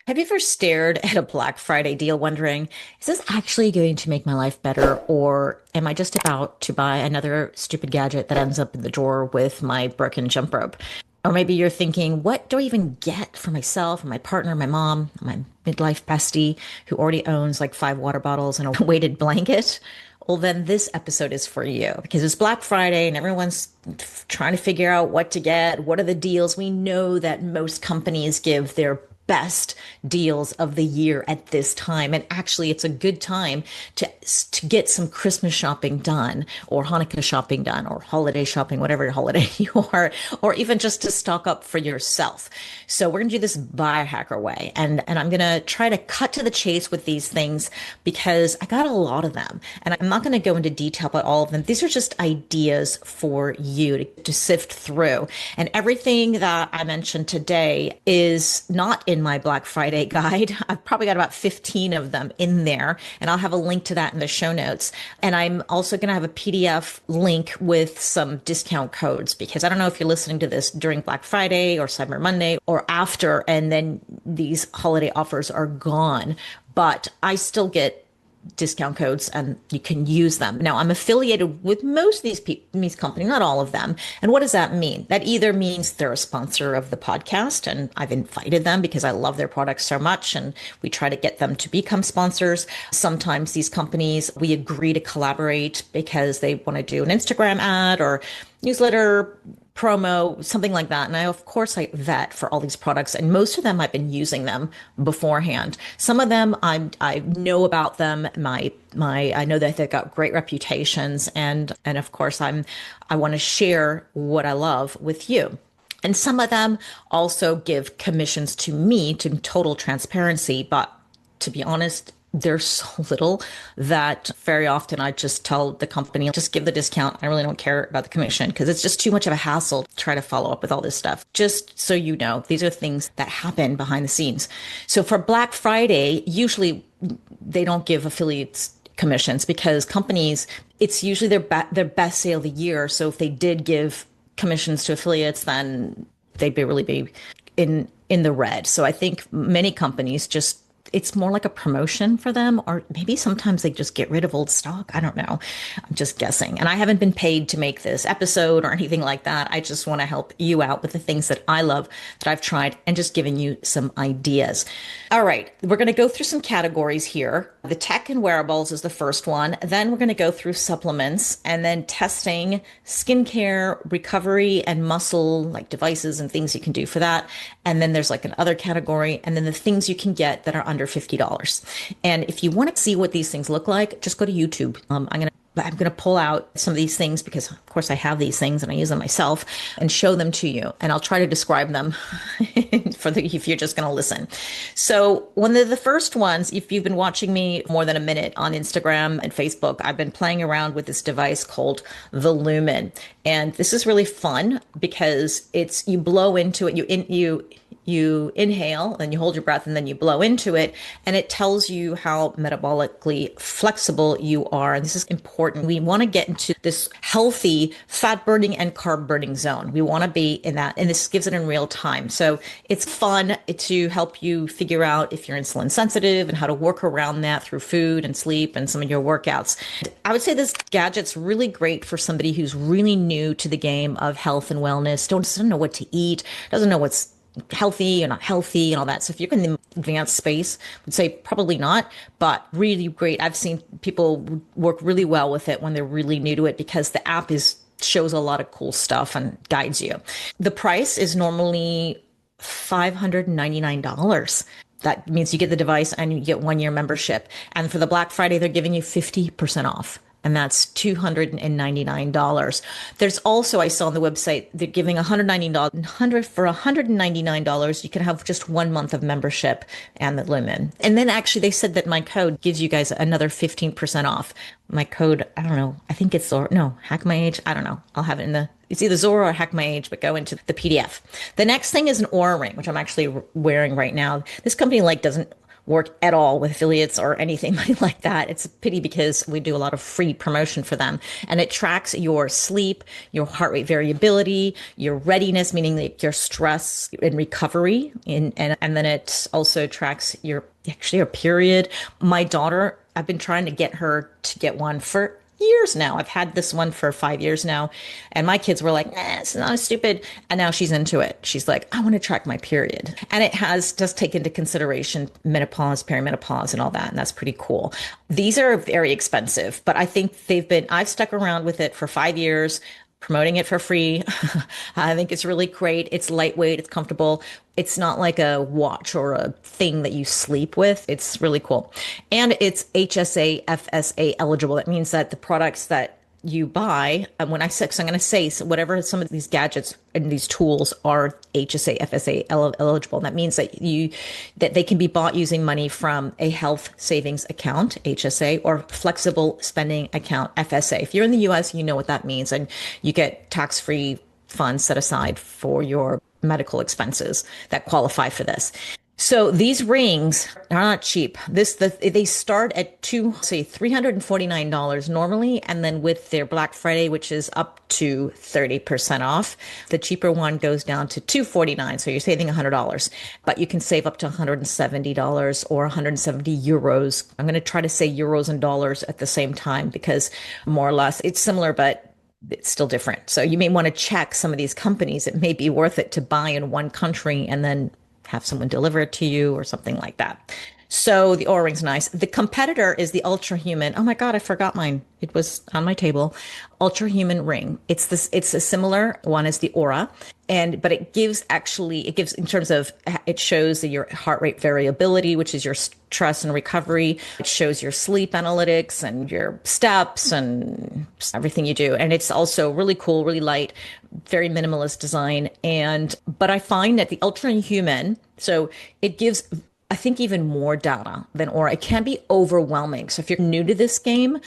Have you ever stared at a Black Friday deal wondering, is this actually going to make my life better? Or am I just about to buy another stupid gadget that ends up in the drawer with my broken jump rope? Or maybe you're thinking, what do I even get for myself, or my partner, my mom, my midlife bestie who already owns like 5 water bottles and a weighted blanket? Well, then this episode is for you because it's Black Friday and everyone's trying to figure out what to get. What are the deals? We know that most companies give their best deals of the year at this time. And actually, it's a good time to get some Christmas shopping done or Hanukkah shopping done or holiday shopping, whatever holiday you are, or even just to stock up for yourself. So we're going to do this biohacker way. And I'm going to try to cut to the chase with these things because I got a lot of them. And I'm not going to go into detail about all of them. These are just ideas for you to sift through. And everything that I mentioned today is not in my Black Friday guide. I've probably got about 15 of them in there, and I'll have a link to that in the show notes. And I'm also going to have a PDF link with some discount codes because I don't know if you're listening to this during Black Friday or Cyber Monday or after, and then these holiday offers are gone, but I still get discount codes and you can use them. Now, I'm affiliated with most of these companies, not all of them. And what does that mean? That either means they're a sponsor of the podcast and I've invited them because I love their products so much and we try to get them to become sponsors. Sometimes these companies, we agree to collaborate because they want to do an Instagram ad or newsletter promo, something like that. And of course, I vet for all these products, and most of them I've been using them beforehand. Some of them I know about them. I know that they've got great reputations, and of course I want to share what I love with you. And some of them also give commissions to me to total transparency, but to be honest, there's so little that very often I just tell the company, just give the discount. I really don't care about the commission because it's just too much of a hassle to try to follow up with all this stuff. Just so you know, these are things that happen behind the scenes. So for Black Friday, usually they don't give affiliates commissions because companies, it's usually their best sale of the year. So if they did give commissions to affiliates, then they'd be in the red. So I think many companies just it's more like a promotion for them, or maybe sometimes they just get rid of old stock. I don't know. I'm just guessing. And I haven't been paid to make this episode or anything like that. I just want to help you out with the things that I love, that I've tried, and just giving you some ideas. All right. We're going to go through some categories here. The tech and wearables is the first one. Then we're going to go through supplements and then testing, skincare, recovery, and muscle, like devices and things you can do for that. And then there's like an other category. And then the things you can get that are under $50. And if you want to see what these things look like, just go to YouTube. I'm going to pull out some of these things because of course I have these things and I use them myself and show them to you. And I'll try to describe them if you're just going to listen. So one of the first ones, if you've been watching me more than a minute on Instagram and Facebook, I've been playing around with this device called the Lumen. And this is really fun because you blow into it, you inhale, then you hold your breath, and then you blow into it. And it tells you how metabolically flexible you are. And this is important. We want to get into this healthy fat burning and carb burning zone. We want to be in that. And this gives it in real time. So it's fun to help you figure out if you're insulin sensitive and how to work around that through food and sleep and some of your workouts. I would say this gadget's really great for somebody who's really new to the game of health and wellness, doesn't know what to eat, doesn't know what's healthy or not healthy and all that. So if you're in the advanced space, I would say probably not, but really great. I've seen people work really well with it when they're really new to it because the app shows a lot of cool stuff and guides you. The price is normally $599. That means you get the device and you get 1 year membership. And for the Black Friday, they're giving you 50% off. And that's $299. There's also, I saw on the website, they're giving $199. For $199, you can have just 1 month of membership and the Lumen. And then actually they said that my code gives you guys another 15% off. My code, I don't know, I think it's Zora. No, Hack My Age. I don't know. I'll have it it's either Zora or Hack My Age, but go into the PDF. The next thing is an Oura ring, which I'm actually wearing right now. This company doesn't work at all with affiliates or anything like that. It's a pity because we do a lot of free promotion for them. And it tracks your sleep, your heart rate variability, your readiness, meaning like your stress and recovery. And then it also tracks your actually your period. My daughter, I've been trying to get her to get one for years now. I've had this one for 5 years now. And my kids were like, nah, it's not stupid. And now she's into it. She's like, I want to track my period. And it has just taken into consideration menopause, perimenopause, and all that. And that's pretty cool. These are very expensive, but I think I've stuck around with it for 5 years, promoting it for free. I think it's really great. It's lightweight, it's comfortable. It's not like a watch or a thing that you sleep with. It's really cool. And it's HSA, FSA eligible. That means that the products that you buy, and when I say, so I'm going to say, so whatever some of these gadgets and these tools are HSA, FSA eligible. That means that they can be bought using money from a health savings account, HSA, or flexible spending account, FSA. If you're in the US, you know what that means, and you get tax-free funds set aside for your medical expenses that qualify for this. So these rings are not cheap. They start at $349 normally, and then with their Black Friday, which is up to 30% off, the cheaper one goes down to $249. So you're saving $100, but you can save up to $170 or 170 euros. I'm going to try to say euros and dollars at the same time because more or less it's similar, but it's still different. So you may want to check some of these companies. It may be worth it to buy in one country and then have someone deliver it to you or something like that. So the Oura Ring's nice. The competitor is the Ultra Human. Oh my God, I forgot mine. It was on my table. Ultra Human Ring. It's a similar one as the Oura. But it gives in terms of, it shows your heart rate variability, which is your stress and recovery. It shows your sleep analytics and your steps and everything you do. And it's also really cool, really light, very minimalist design. But I find that the Ultra Human, so it gives, I think, even more data than Aura. It can be overwhelming. So if you're new to this game,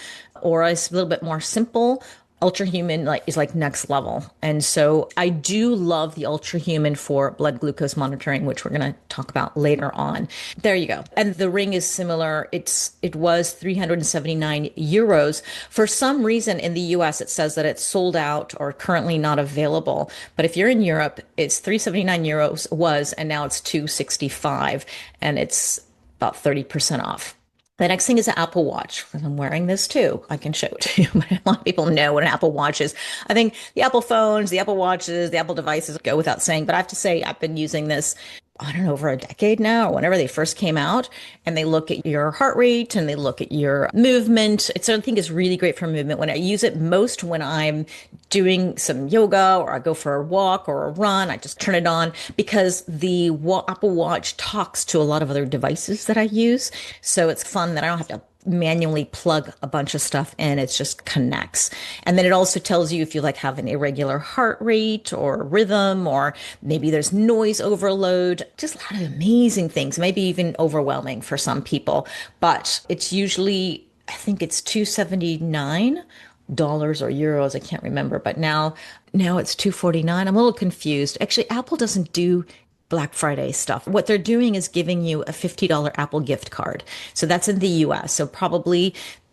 Aura is a little bit more simple. Ultra Human is like next level. And so I do love the Ultra Human for blood glucose monitoring, which we're going to talk about later on. There you go. And the ring is similar. It was 379 euros. For some reason in the US, it says that it's sold out or currently not available. But if you're in Europe, it's 379 euros and now it's 265, and it's about 30% off. The next thing is an Apple Watch. I'm wearing this too. I can show it to you. A lot of people know what an Apple Watch is. I think the Apple phones, the Apple Watches, the Apple devices go without saying, but I have to say I've been using this, I don't know, over a decade now, or whenever they first came out, and they look at your heart rate and they look at your movement. I think it's really great for movement. When I use it most when I'm doing some yoga or I go for a walk or a run, I just turn it on because the Apple Watch talks to a lot of other devices that I use. So it's fun that I don't have to manually plug a bunch of stuff in. It just connects. And then it also tells you if you have an irregular heart rate or rhythm, or maybe there's noise overload, just a lot of amazing things, maybe even overwhelming for some people. But it's usually, I think it's $279 or euros. I can't remember, but now it's $249. I'm a little confused. Actually, Apple doesn't do Black Friday stuff. What they're doing is giving you a $50 Apple gift card. So that's in the US.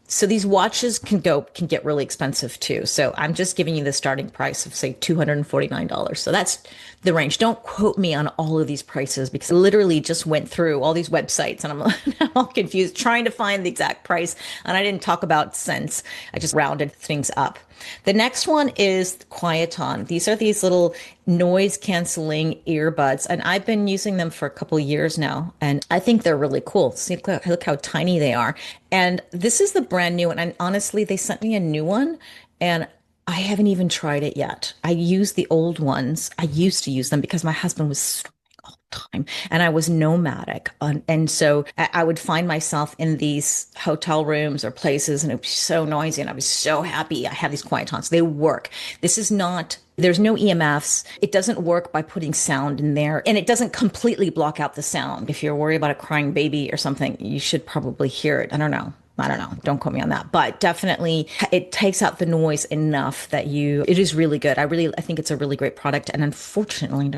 So these watches can get really expensive too. So I'm just giving you the starting price of say $249. So that's the range. Don't quote me on all of these prices because I literally just went through all these websites and I'm all confused trying to find the exact price. And I didn't talk about cents. I just rounded things up. The next one is Quieton. These are these little noise canceling earbuds, and I've been using them for a couple of years now, and I think they're really cool. See, look how tiny they are. And this is the brand new one. And honestly, they sent me a new one, and I haven't even tried it yet. I use the old ones. I used to use them because my husband was snoring all the time and I was nomadic. And so I would find myself in these hotel rooms or places and it was so noisy and I was so happy I had these Quietons. They work. There's no EMFs. It doesn't work by putting sound in there, and it doesn't completely block out the sound. If you're worried about a crying baby or something, you should probably hear it. I don't know. I don't know. Don't quote me on that, but definitely it takes out the noise enough that it is really good. I think it's a really great product. And unfortunately,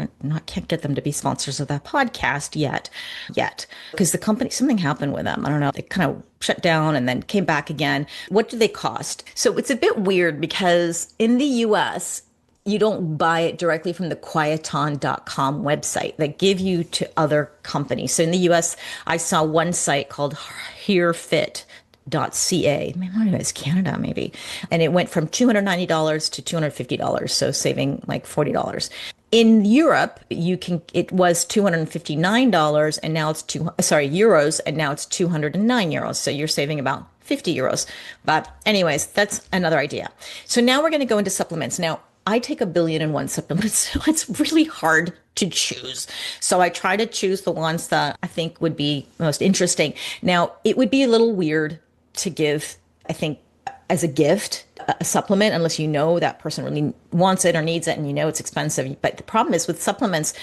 can't get them to be sponsors of that podcast yet, because the company, something happened with them. I don't know. They kind of shut down and then came back again. What do they cost? So it's a bit weird because in the US, you don't buy it directly from the quieton.com website. They give you to other companies. So in the US, I saw one site called HereFit.ca. Man, I don't know, it's Canada maybe. And it went from $290 to $250, so saving like $40. In Europe, it was $259 and now it's euros, and now it's 209 euros. So you're saving about 50 euros. But anyways, that's another idea. So now we're going to go into supplements. Now, I take 1,000,000,001 supplements, so it's really hard to choose. So I try to choose the ones that I think would be most interesting. Now, it would be a little weird to give, I think, as a gift, a supplement, unless you know that person really wants it or needs it and you know it's expensive. But the problem is with supplements,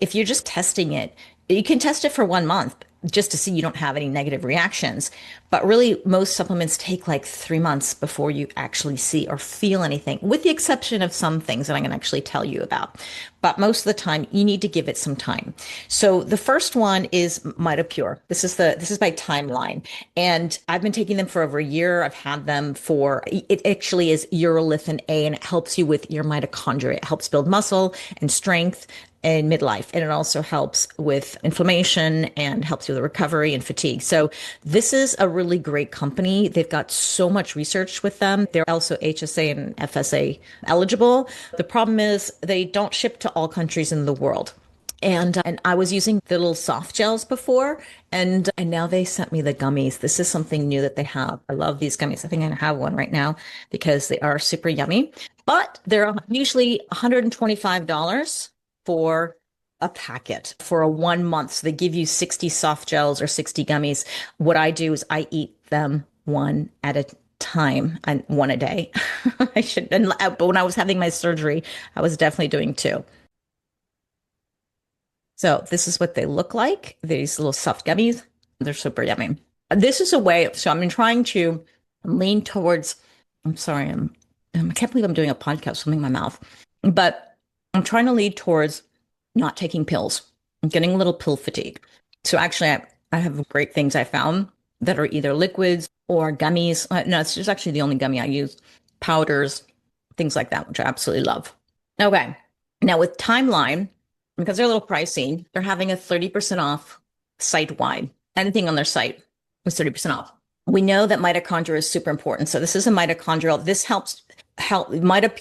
if you're just testing it, you can test it for 1 month just to see you don't have any negative reactions. But really, most supplements take like 3 months before you actually see or feel anything, with the exception of some things that I'm going to actually tell you about. But most of the time, you need to give it some time. So the first one is Mitopure. This is by Timeline, and I've been taking them for over a year. I've had them it actually is urolithin A, and it helps you with your mitochondria. It helps build muscle and strength in midlife. And it also helps with inflammation and helps with recovery and fatigue. So this is a really great company. They've got so much research with them. They're also HSA and FSA eligible. The problem is they don't ship to all countries in the world. And I was using the little soft gels before, and now they sent me the gummies. This is something new that they have. I love these gummies. I think I have one right now because they are super yummy. But they're usually $125 for a packet for a 1 month. So they give you 60 soft gels or 60 gummies. What I do is I eat them one at a time and one a day. But when I was having my surgery, I was definitely doing two. So this is what they look like. These little soft gummies. They're super yummy. This is a way. So I'm trying to lean towards, I'm sorry, I can't believe I'm doing a podcast, something in my mouth, but I'm trying to lead towards not taking pills. I'm getting a little pill fatigue. So actually, I have great things I found that are either liquids or gummies. No, it's just actually the only gummy I use. Powders, things like that, which I absolutely love. Okay. Now with Timeline, because they're a little pricey, they're having a 30% off site-wide. Anything on their site is 30% off. We know that mitochondria is super important. So this is a mitochondrial. This helps Mitopure,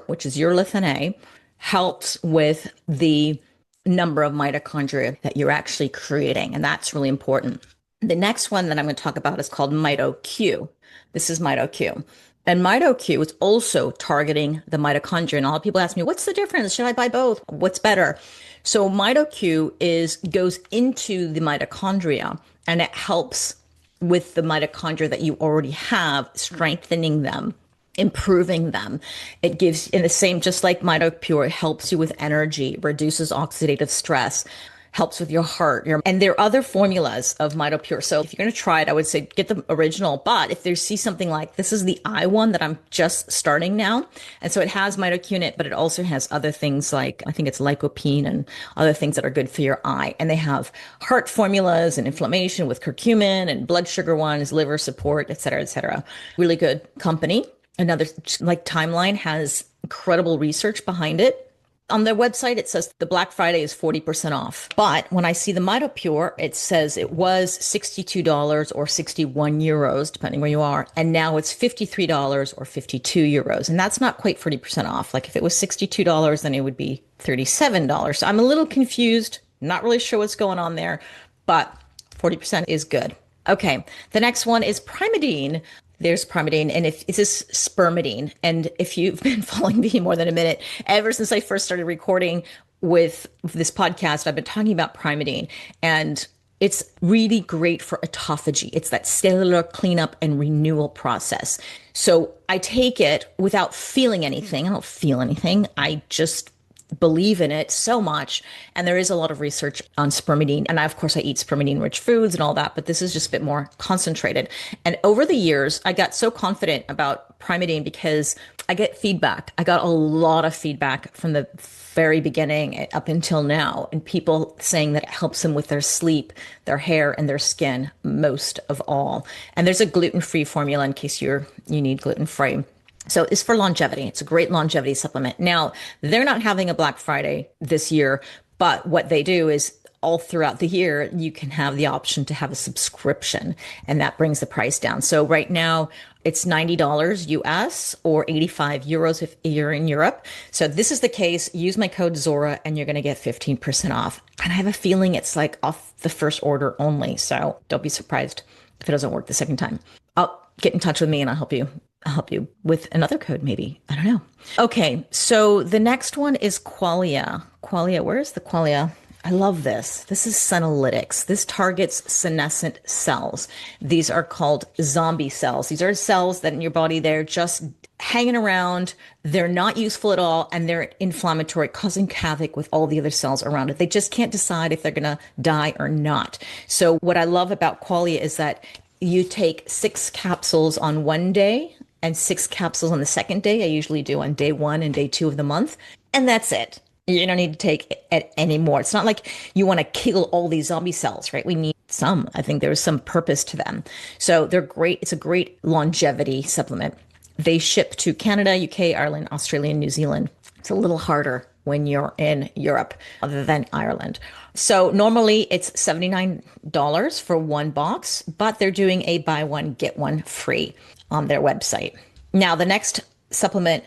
which is urolithin A, helps with the number of mitochondria that you're actually creating. And that's really important. The next one that I'm going to talk about is called MitoQ. This is MitoQ. And MitoQ is also targeting the mitochondria. And a lot of people ask me, what's the difference? Should I buy both? What's better? So MitoQ goes into the mitochondria, and it helps with the mitochondria that you already have, strengthening them, improving them. It gives, in the same, just like Mitopure, it helps you with energy, reduces oxidative stress, helps with your heart. And there are other formulas of Mitopure. So if you're going to try it, I would say get the original. But if you see something like, this is the eye one that I'm just starting now. And so it has Mitoq in it, but it also has other things like, I think it's lycopene and other things that are good for your eye. And they have heart formulas and inflammation with curcumin and blood sugar ones, liver support, et cetera, et cether. Really good company. Another, like Timeline, has incredible research behind it. On their website, it says the Black Friday is 40% off. But when I see the Mitopure, it says it was $62 or 61 euros, depending where you are. And now it's $53 or 52 euros. And that's not quite 40% off. Like if it was $62, then it would be $37. So I'm a little confused, not really sure what's going on there, but 40% is good. Okay, the next one is Primeadine. There's Primeadine, and if this is spermidine. And if you've been following me more than a minute, ever since I first started recording with this podcast, I've been talking about Primeadine, and it's really great for autophagy. It's that cellular cleanup and renewal process. So I take it without feeling anything. I don't feel anything. I just believe in it so much. And there is a lot of research on spermidine. And of course, I eat spermidine rich foods and all that, but this is just a bit more concentrated. And over the years, I got so confident about Primatine because I get feedback. I got a lot of feedback from the very beginning up until now, and people saying that it helps them with their sleep, their hair, and their skin most of all. And there's a gluten-free formula in case you need gluten-free. So it's for longevity. It's a great longevity supplement. Now, they're not having a Black Friday this year, but what they do is all throughout the year, you can have the option to have a subscription, and that brings the price down. So right now, it's $90 US or 85 euros if you're in Europe. So if this is the case, use my code Zora and you're going to get 15% off. And I have a feeling it's like off the first order only. So don't be surprised if it doesn't work the second time. I'll get in touch with me and I'll help you with another code, maybe. I don't know. Okay, so the next one is Qualia. Qualia, where's the Qualia? I love this. This is senolytics. This targets senescent cells. These are called zombie cells. These are cells that in your body, they're just hanging around. They're not useful at all, and they're inflammatory, causing havoc with all the other cells around it. They just can't decide if they're going to die or not. So what I love about Qualia is that you take 6 capsules on one day and 6 capsules on the second day. I usually do on day 1 and day 2 of the month, and that's it. You don't need to take it anymore. It's not like you want to kill all these zombie cells, right? We need some. I think there's some purpose to them. So they're great. It's a great longevity supplement. They ship to Canada, UK, Ireland, Australia, and New Zealand. It's a little harder when you're in Europe other than Ireland. So normally it's $79 for one box, but they're doing a buy one, get one free on their website. Now, the next supplement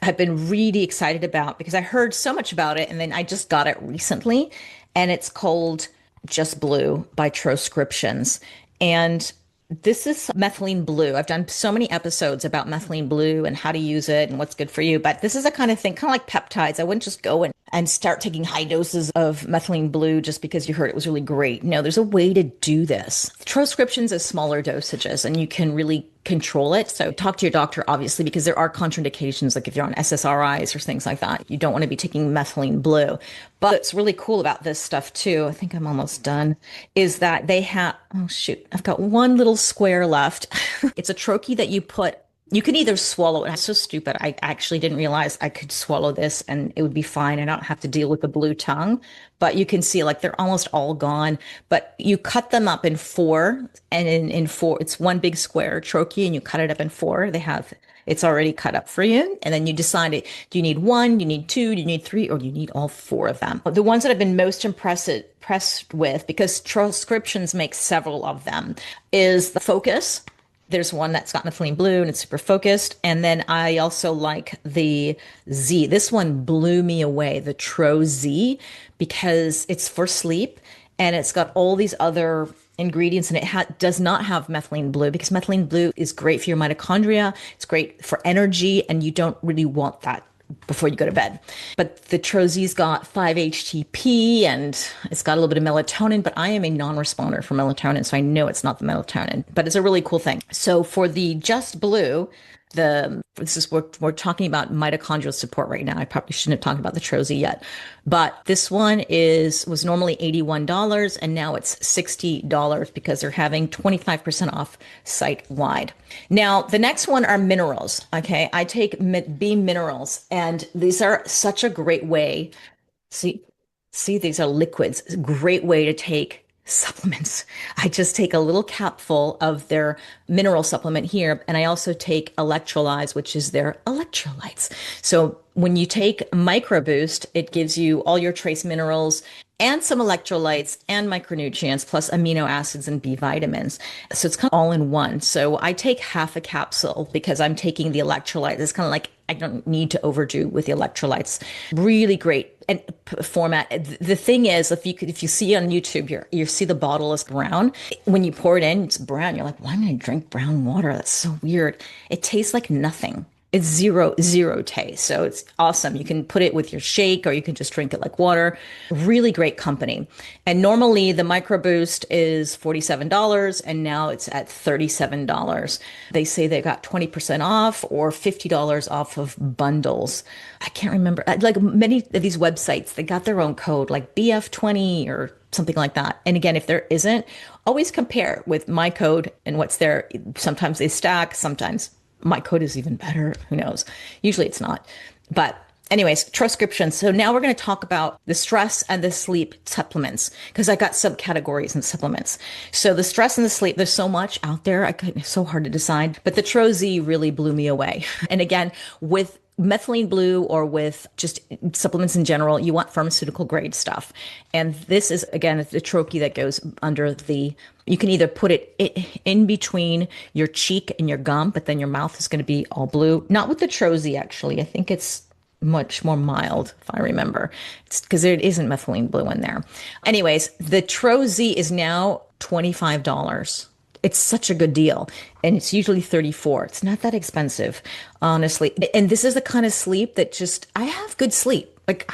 I've been really excited about because I heard so much about it and then I just got it recently, and it's called Just Blue by Troscriptions. And this is methylene blue. I've done so many episodes about methylene blue and how to use it and what's good for you. But this is a kind of thing, kind of like peptides. I wouldn't just go and start taking high doses of methylene blue just because you heard it was really great. No, there's a way to do this. Troscriptions is smaller dosages and you can really control it. So talk to your doctor, obviously, because there are contraindications, like if you're on SSRIs or things like that. You don't want to be taking methylene blue. But what's really cool about this stuff too, I think I'm almost done, is that they have, oh shoot, I've got one little square left. It's a troche that you can either swallow it. I'm so stupid. I actually didn't realize I could swallow this and it would be fine. I don't have to deal with the blue tongue, but you can see like they're almost all gone, but you cut them up in 4, and in 4, it's one big square troche and you cut it up in 4. It's already cut up for you. And then you decide, do you need 1, do you need 2, do you need 3, or do you need all 4 of them? The ones that I've been most impressed with, because Troscriptions make several of them, is the Focus. There's one that's got methylene blue and it's super focused. And then I also like the Z. This one blew me away, the Tro Z, because it's for sleep and it's got all these other ingredients, and it does not have methylene blue because methylene blue is great for your mitochondria. It's great for energy, and you don't really want that before you go to bed. But the Trozi's got 5-HTP and it's got a little bit of melatonin, but I am a non-responder for melatonin, so I know it's not the melatonin, but it's a really cool thing. So for the Just Blue, we're talking about mitochondrial support right now. I probably shouldn't have talked about the Trozi yet, but this one was normally $81 and now it's $60 because they're having 25% off site wide. Now, the next one are minerals. Okay. I take B minerals, and these are such a great way. See, these are liquids. It's a great way to take supplements. I just take a little capful of their mineral supplement here, and I also take electrolytes, which is their electrolytes. So when you take Micro Boost, it gives you all your trace minerals and some electrolytes and micronutrients plus amino acids and B vitamins. So it's kind of all in one. So I take half a capsule because I'm taking the electrolytes. It's kind of like I don't need to overdo with the electrolytes. Really great and format. The thing is, if you see on YouTube, you see the bottle is brown. When you pour it in, it's brown. You're like, why am I going to drink brown water? That's so weird. It tastes like nothing. It's zero taste. So it's awesome. You can put it with your shake or you can just drink it like water. Really great company. And normally the Micro Boost is $47 and now it's at $37. They say they got 20% off or $50 off of bundles. I can't remember. Like many of these websites, they got their own code like BF20 or something like that. And again, if there isn't, always compare with my code and what's there. Sometimes they stack, sometimes my code is even better. Who knows? Usually it's not. But anyways, transcription. So now we're going to talk about the stress and the sleep supplements because I got subcategories in supplements. So the stress and the sleep, there's so much out there. It's so hard to decide. But the Tro-Z really blew me away. And again, with methylene blue or with just supplements in general, you want pharmaceutical grade stuff. And this is, again, the troche that goes under the, you can either put it in between your cheek and your gum, but then your mouth is going to be all blue. Not with the Tro-Z, actually. I think it's much more mild, if I remember. It's because there isn't methylene blue in there. Anyways, the Tro-Z is now $25. It's such a good deal. And it's usually 34. It's not that expensive, honestly. And this is the kind of sleep that just, I have good sleep. Like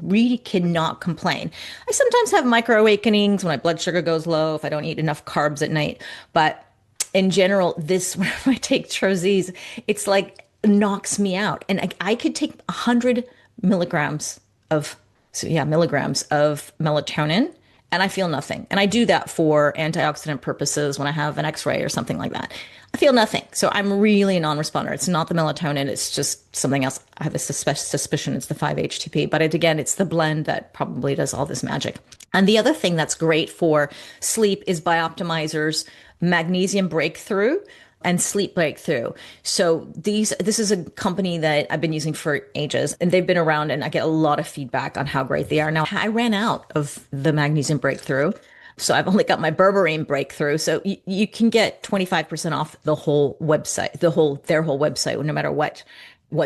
really cannot complain. I sometimes have micro awakenings when my blood sugar goes low, if I don't eat enough carbs at night. But in general, this, whenever I take Tro-Z's, it's like knocks me out. And I could take 100 milligrams of, milligrams of melatonin and I feel nothing. And I do that for antioxidant purposes when I have an x-ray or something like that. I feel nothing. So I'm really a non-responder. It's not the melatonin. It's just something else. I have a suspicion it's the 5-HTP. But again, it's the blend that probably does all this magic. And the other thing that's great for sleep is Bioptimizer's Magnesium Breakthrough and Sleep Breakthrough. So this is a company that I've been using for ages and they've been around and I get a lot of feedback on how great they are. Now I ran out of the Magnesium Breakthrough. So I've only got my berberine breakthrough. So you can get 25% off the whole website, their whole website, no matter what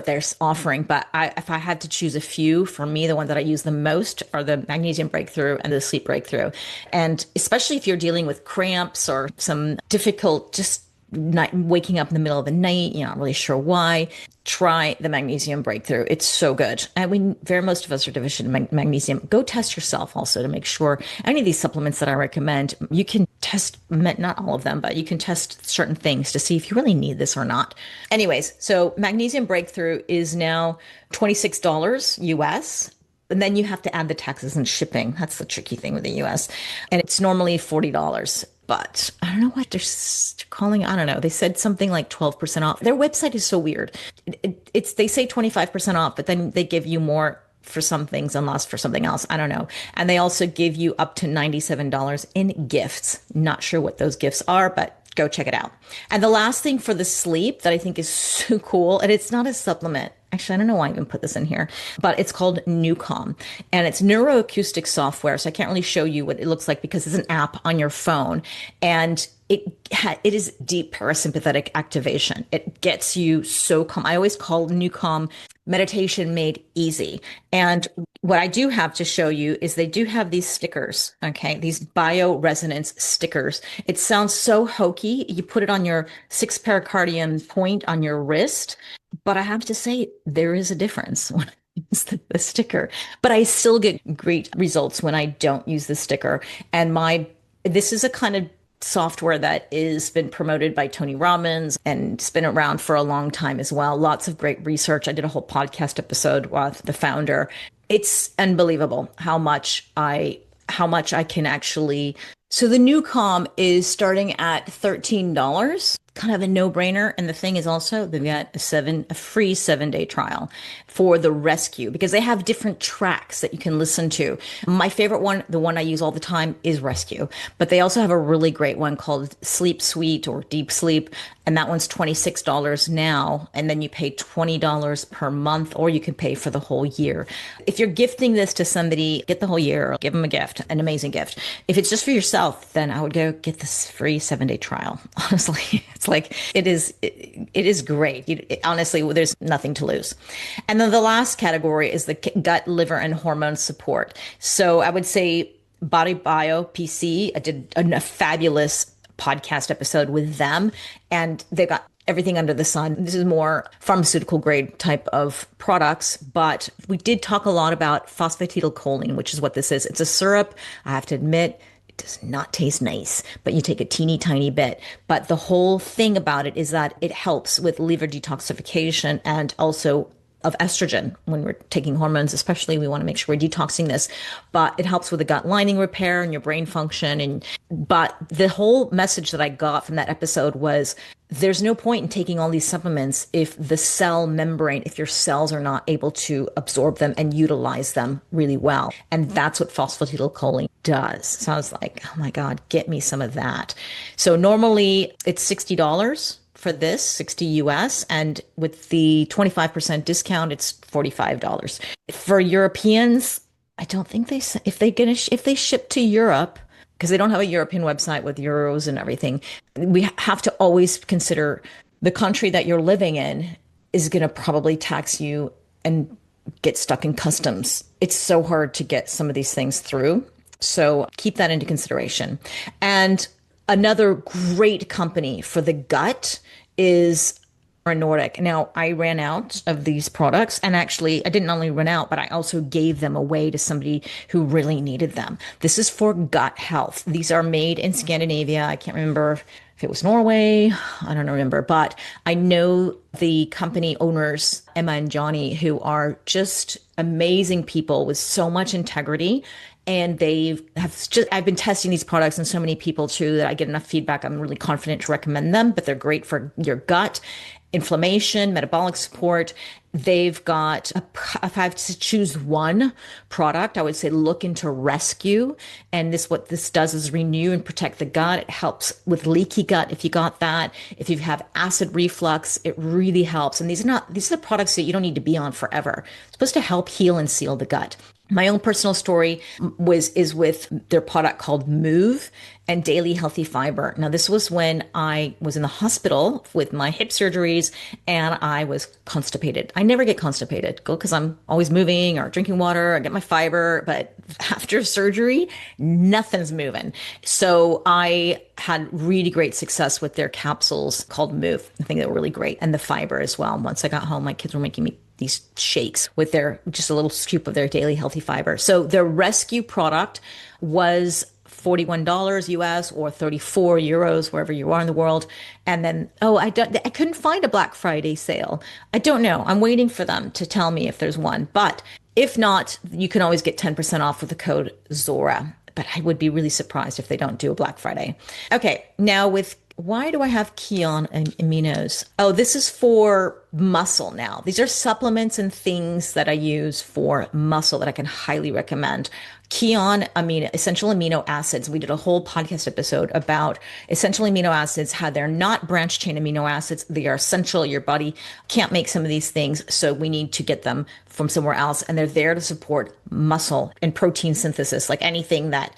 they're offering. But if I had to choose a few, for me, the one that I use the most are the Magnesium Breakthrough and the Sleep Breakthrough. And especially if you're dealing with cramps or some difficult, just night, waking up in the middle of the night, you're not really sure why, try the Magnesium Breakthrough. It's so good. And most of us are deficient in magnesium. Go test yourself also to make sure any of these supplements that I recommend, you can test, not all of them, but you can test certain things to see if you really need this or not. Anyways, so Magnesium Breakthrough is now $26 US. And then you have to add the taxes and shipping. That's the tricky thing with the US. And it's normally $40. But I don't know what they're calling. I don't know. They said something like 12% off. Their website is so weird. They say 25% off, but then they give you more for some things and less for something else. I don't know. And they also give you up to $97 in gifts. Not sure what those gifts are, but go check it out. And the last thing for the sleep that I think is so cool, and it's not a supplement. Actually, I don't know why I even put this in here, but it's called NuCalm and it's neuroacoustic software. So I can't really show you what it looks like because it's an app on your phone and it is deep parasympathetic activation. It gets you so calm. I always call NuCalm meditation made easy. And what I do have to show you is they do have these stickers, okay? These bioresonance stickers. It sounds so hokey. You put it on your 6 pericardium point on your wrist, but I have to say there is a difference when I use the sticker, but I still get great results when I don't use the sticker. And this is a kind of software that is been promoted by Tony Robbins and it's been around for a long time as well. Lots of great research. I did a whole podcast episode with the founder. It's unbelievable how much I can actually. So the NuCalm is starting at $13, kind of a no-brainer. And the thing is also they've got a free 7-day trial for the rescue because they have different tracks that you can listen to. My favorite one, the one I use all the time, is rescue, but they also have a really great one called Sleep Suite or Deep Sleep. And that one's $26 now. And then you pay $20 per month, or you can pay for the whole year. If you're gifting this to somebody, get the whole year, give them a gift, an amazing gift. If it's just for yourself, then I would go get this free 7-day trial. Honestly, it's like, it is great. Honestly, there's nothing to lose. And then the last category is the gut, liver, and hormone support. So I would say Body Bio PC. I did a fabulous podcast episode with them, and they've got everything under the sun. This is more pharmaceutical grade type of products, but we did talk a lot about phosphatidylcholine, which is what this is. It's a syrup. I have to admit, it does not taste nice, but you take a teeny tiny bit. But the whole thing about it is that it helps with liver detoxification and also of estrogen when we're taking hormones, especially we want to make sure we're detoxing this, but it helps with the gut lining repair and your brain function. And but the whole message that I got from that episode was there's no point in taking all these supplements if the cell membrane, if your cells are not able to absorb them and utilize them really well. And that's what phosphatidylcholine does. So I was like, oh my God, get me some of that. So normally it's $60 for this, 60 US, and with the 25% discount, it's $45. For Europeans, I don't think if they ship to Europe, because they don't have a European website with euros and everything, we have to always consider the country that you're living in is going to probably tax you and get stuck in customs. It's so hard to get some of these things through. So keep that into consideration. And another great company for the gut is Nordic. Now, I ran out of these products, and actually, I didn't only run out, but I also gave them away to somebody who really needed them. This is for gut health. These are made in Scandinavia. I can't remember if it was Norway. I don't remember, but I know the company owners, Emma and Johnny, who are just amazing people with so much integrity. And I've been testing these products on so many people too that I get enough feedback. I'm really confident to recommend them, but they're great for your gut, inflammation, metabolic support. They've got, if I have to choose one product, I would say look into Rescue. And what this does is renew and protect the gut. It helps with leaky gut if you got that. If you have acid reflux, it really helps. And these are the products that you don't need to be on forever. It's supposed to help heal and seal the gut. My own personal story is with their product called Move and Daily Healthy Fiber. Now, this was when I was in the hospital with my hip surgeries and I was constipated. I never get constipated because I'm always moving or drinking water. I get my fiber, but after surgery, nothing's moving. So I had really great success with their capsules called Move. I think they were really great. And the fiber as well. Once I got home, my kids were making me these shakes with just a little scoop of their daily healthy fiber. So their Rescue product was $41 US or 34 euros, wherever you are in the world. And then, I couldn't find a Black Friday sale. I don't know. I'm waiting for them to tell me if there's one. But if not, you can always get 10% off with the code Zora. But I would be really surprised if they don't do a Black Friday. Okay, now why do I have Keon and Aminos? Oh, this is for muscle now. These are supplements and things that I use for muscle that I can highly recommend. Keon essential amino acids. We did a whole podcast episode about essential amino acids, how they're not branched chain amino acids. They are essential. Your body can't make some of these things, so we need to get them from somewhere else. And they're there to support muscle and protein synthesis, like anything that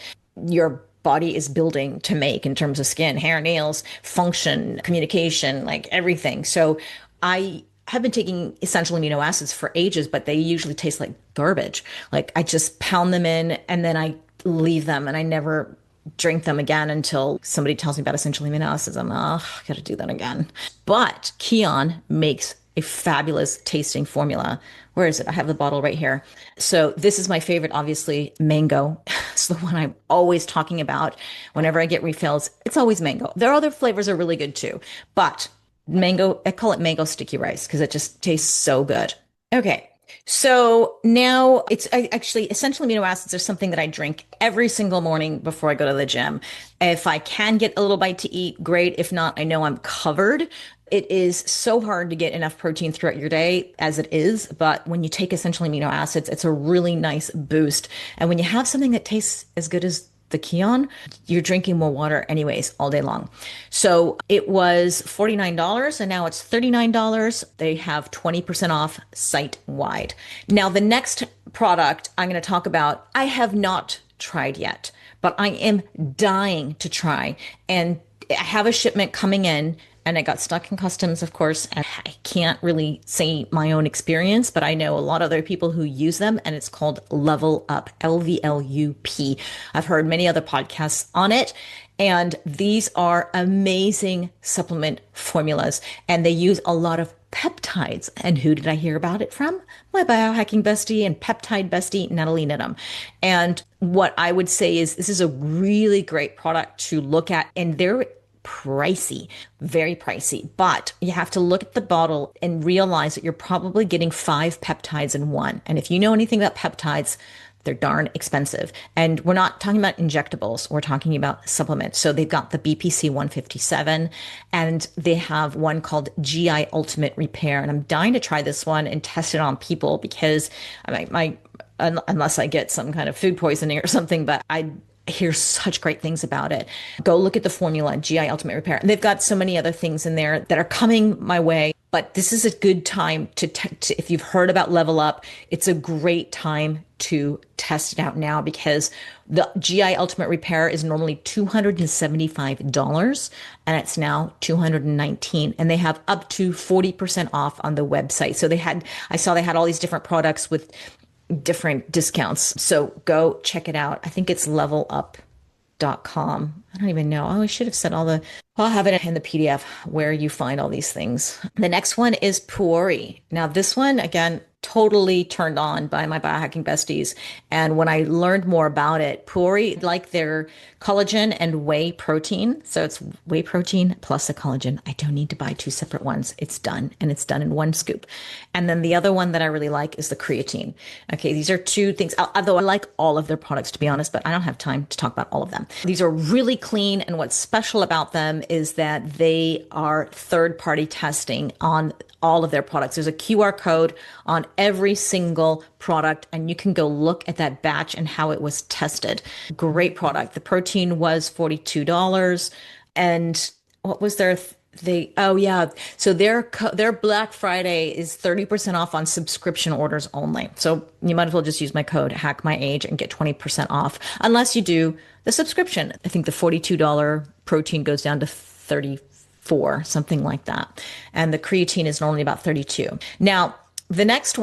your body is building to make in terms of skin, hair, nails, function, communication, like everything. So I have been taking essential amino acids for ages, but they usually taste like garbage. Like I just pound them in and then I leave them and I never drink them again until somebody tells me about essential amino acids. I'm, I gotta do that again. But Keon makes a fabulous tasting formula. Where is it? I have the bottle right here. So this is my favorite, obviously, mango. It's the one I'm always talking about. Whenever I get refills, it's always mango. Their other flavors are really good too. But mango, I call it mango sticky rice because it just tastes so good. Okay. So now actually essential amino acids are something that I drink every single morning before I go to the gym. If I can get a little bite to eat, great. If not, I know I'm covered. It is so hard to get enough protein throughout your day as it is, but when you take essential amino acids, it's a really nice boost. And when you have something that tastes as good as the Keon, you're drinking more water anyways all day long. So it was $49 and now it's $39. They have 20% off site wide. Now, the next product I'm going to talk about, I have not tried yet, but I am dying to try. And I have a shipment coming in and it got stuck in customs, of course. And I can't really say my own experience, but I know a lot of other people who use them, and it's called Level Up, LVLUP. I've heard many other podcasts on it. And these are amazing supplement formulas, and they use a lot of peptides. And who did I hear about it from? My biohacking bestie and peptide bestie, Natalie Nidham. And what I would say is this is a really great product to look at, and they're pricey, very pricey, but you have to look at the bottle and realize that you're probably getting 5 peptides in one. And if you know anything about peptides, they're darn expensive. And we're not talking about injectables. We're talking about supplements. So they've got the BPC 157, and they have one called GI Ultimate Repair. And I'm dying to try this one and test it on people because unless I get some kind of food poisoning or something, but I hear such great things about it. Go look at the formula, GI Ultimate Repair. And they've got so many other things in there that are coming my way. But this is a good time to if you've heard about Level Up, it's a great time to test it out now, because the GI Ultimate Repair is normally $275 and it's now $219, and they have up to 40% off on the website. So I saw they had all these different products with different discounts. So go check it out. I think it's levelup.com. I don't even know. Oh, I should have said I'll have it in the PDF where you find all these things. The next one is Puri. Now, this one, again, totally turned on by my biohacking besties. And when I learned more about it, Puri, like their collagen and whey protein. So it's whey protein plus a collagen. I don't need to buy 2 separate ones. It's done, and it's done in one scoop. And then the other one that I really like is the creatine. Okay, these are 2 things, although I like all of their products, to be honest, but I don't have time to talk about all of them. These are really clean, and what's special about them is that they are third-party testing on all of their products. There's a QR code on every single product, and you can go look at that batch and how it was tested. Great product. The protein was $42. And what was their so their Black Friday is 30% off on subscription orders only. So you might as well just use my code HackMyAge and get 20% off, unless you do the subscription. I think the $42 protein goes down to 34, something like that. And the creatine is normally about 32. Now, the next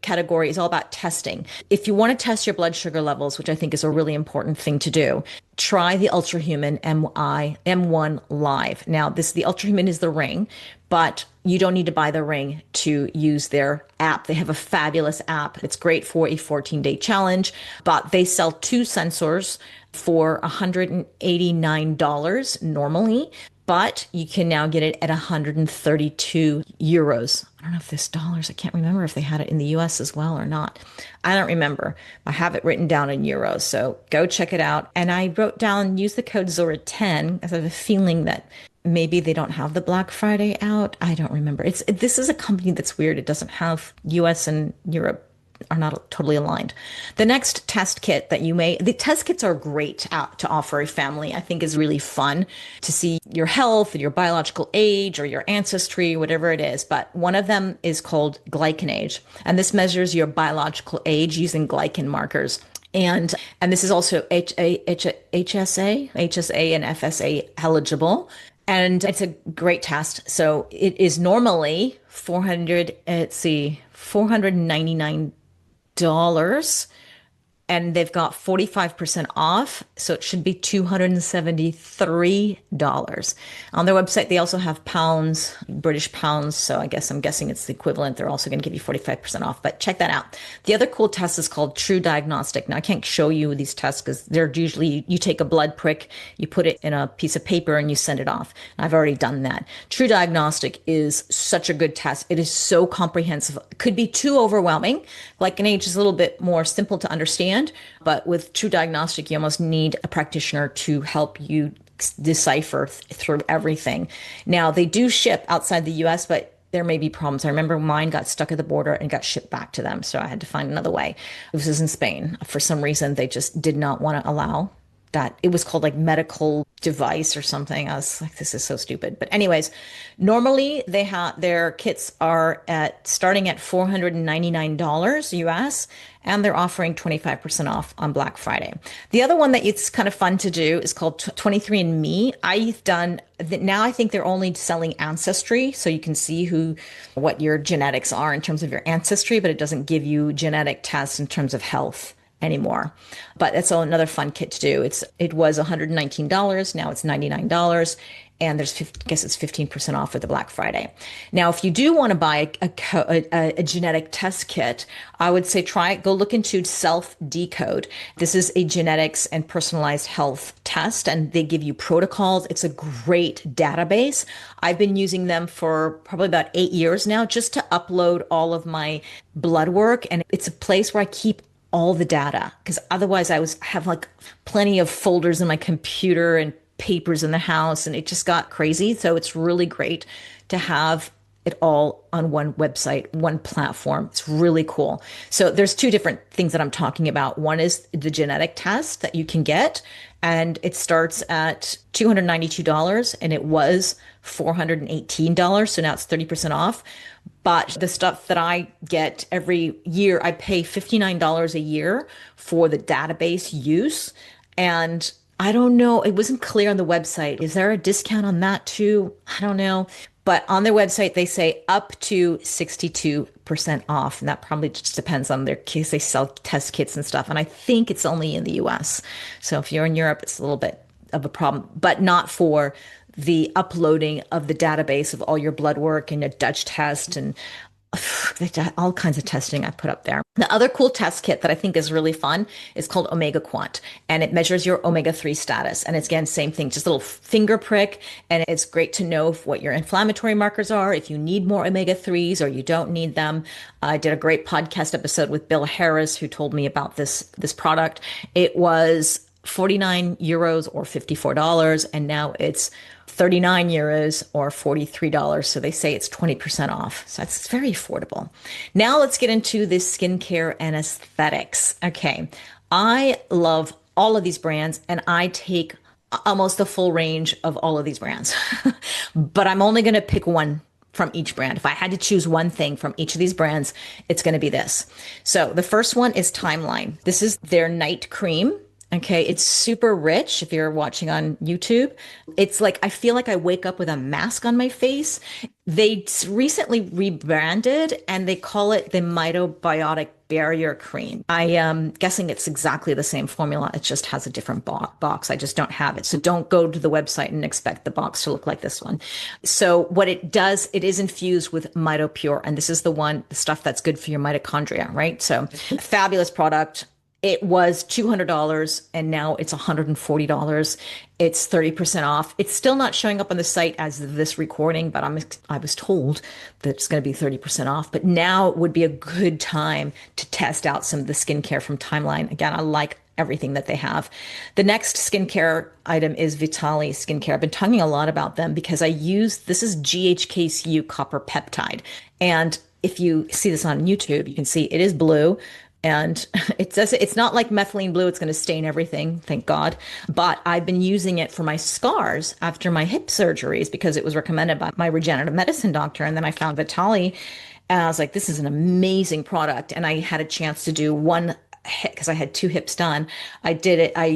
category is all about testing. If you want to test your blood sugar levels, which I think is a really important thing to do, try the Ultrahuman M1 Live. Now, the Ultrahuman is the ring, but you don't need to buy the ring to use their app. They have a fabulous app. It's great for a 14-day challenge, but they sell 2 sensors for $189 normally. But you can now get it at 132 euros. I don't know if this dollars, I can't remember if they had it in the US as well or not. I don't remember. I have it written down in euros. So go check it out. And I wrote down, use the code Zora10, as I have a feeling that maybe they don't have the Black Friday out. I don't remember. This is a company that's weird. It doesn't have US and Europe are not totally aligned. The next test kit the test kits are great to offer a family. I think is really fun to see your health, your biological age, or your ancestry, whatever it is. But one of them is called Glycanage, and this measures your biological age using glycan markers. And this is also HSA and FSA eligible. And it's a great test. So it is normally $499, and they've got 45% off. So it should be $273. On their website, they also have pounds, British pounds. So I'm guessing it's the equivalent. They're also going to give you 45% off, but check that out. The other cool test is called True Diagnostic. Now, I can't show you these tests because they're usually, you take a blood prick, you put it in a piece of paper and you send it off. I've already done that. True Diagnostic is such a good test. It is so comprehensive. It could be too overwhelming. Glycanage is a little bit more simple to understand. But with True Diagnostic, you almost need a practitioner to help you decipher through everything. Now, they do ship outside the US, but there may be problems. I remember mine got stuck at the border and got shipped back to them. So I had to find another way. This is in Spain. For some reason, they just did not want to allow that it was called like medical device or something. I was like, this is so stupid. But anyways, normally they have their kits are at starting at $499 US, and they're offering 25% off on Black Friday. The other one that it's kind of fun to do is called 23andMe. I've done now. I think they're only selling ancestry, so you can see what your genetics are in terms of your ancestry, but it doesn't give you genetic tests in terms of health anymore. But that's another fun kit to do. It was $119, now it's $99. And I guess it's 15% off with the Black Friday. Now, if you do want to buy a genetic test kit, I would say go look into Self Decode. This is a genetics and personalized health test, and they give you protocols. It's a great database. I've been using them for probably about 8 years now, just to upload all of my blood work. And it's a place where I keep all the data, because otherwise have like plenty of folders in my computer and papers in the house, and it just got crazy. So it's really great to have it all on one website, one platform. It's really cool. So there's two different things that I'm talking about. One is the genetic test that you can get, and it starts at $292, and it was $418. So now it's 30% off. But the stuff that I get every year, I pay $59 a year for the database use. And I don't know, it wasn't clear on the website. Is there a discount on that too? I don't know. But on their website, they say up to 62% off. And that probably just depends on their case. They sell test kits and stuff. And I think it's only in the US. So if you're in Europe, it's a little bit of a problem, but not for the uploading of the database of all your blood work and a Dutch test and all kinds of testing I put up there. The other cool test kit that I think is really fun is called Omega Quant, and it measures your omega-3 status. And it's, again, same thing, just a little finger prick. And it's great to know what your inflammatory markers are, if you need more omega-3s or you don't need them. I did a great podcast episode with Bill Harris, who told me about this product. It was 49 euros or $54, and now it's 39 euros or $43. So they say it's 20% off. So it's very affordable. Now let's get into this skincare and aesthetics. Okay. I love all of these brands, and I take almost the full range of all of these brands, but I'm only going to pick one from each brand. If I had to choose one thing from each of these brands, it's going to be this. So the first one is Timeline. This is their night cream. Okay, it's super rich if you're watching on YouTube. It's like, I feel like I wake up with a mask on my face. They recently rebranded and they call it the Mitobiotic Barrier Cream. I am guessing it's exactly the same formula. It just has a different box. I just don't have it. So don't go to the website and expect the box to look like this one. So what it does, it is infused with MitoPure. And this is the stuff that's good for your mitochondria, right? So fabulous product. It was $200 and now it's $140. It's 30% off. It's still not showing up on the site as this recording, but I was told that it's going to be 30% off. But now would be a good time to test out some of the skincare from Timeline. Again, I like everything that they have. The next skincare item is Vitali Skincare. I've been talking a lot about them because this is GHKCU copper peptide. And if you see this on YouTube, you can see it is blue. And it's not like methylene blue. It's going to stain everything, thank God. But I've been using it for my scars after my hip surgeries because it was recommended by my regenerative medicine doctor. And then I found Vitali, and I was like, this is an amazing product. And I had a chance to do one hip because I had two hips done. I did it. I